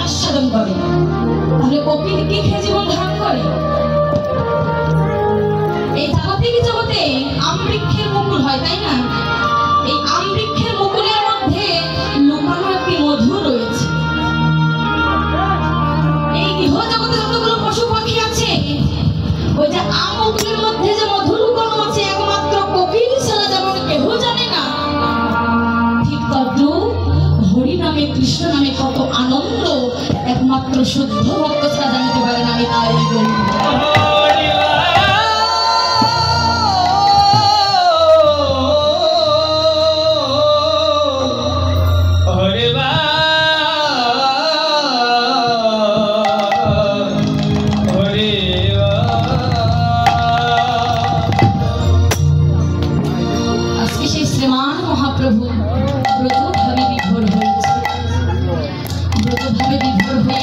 আস্বাদন করে, তাহলে কোকিল কি খেয়ে জীবন ধারণ করে? এই জাগতিক জগতে আমবৃক্ষের মুকুল হয়, তাই না? এই আমবৃক্ষের মুকুলের মধ্যে লুকানো একটি মধু রয়েছে। এই গৃহ জগতে যতগুলো পশু পাখি আছে, ওই যে আম মুকুলের মধ্যে যে মধু লুকানো আছে, একমাত্র কোকিল ছাড়া যেমন কেহ জানে না, ঠিক তদ্রূপ হরি নামে কৃষ্ণ নামে কত আনন্দ একমাত্র শুদ্ধ ভক্ত ছাড়া জানতে পারে না। আমি তাই বলি। আজকে সেই শ্রীমান মহাপ্রভু ব্রতভাবে বিভোর হয়েছে, ব্রতভাবে বিভোর হয়ে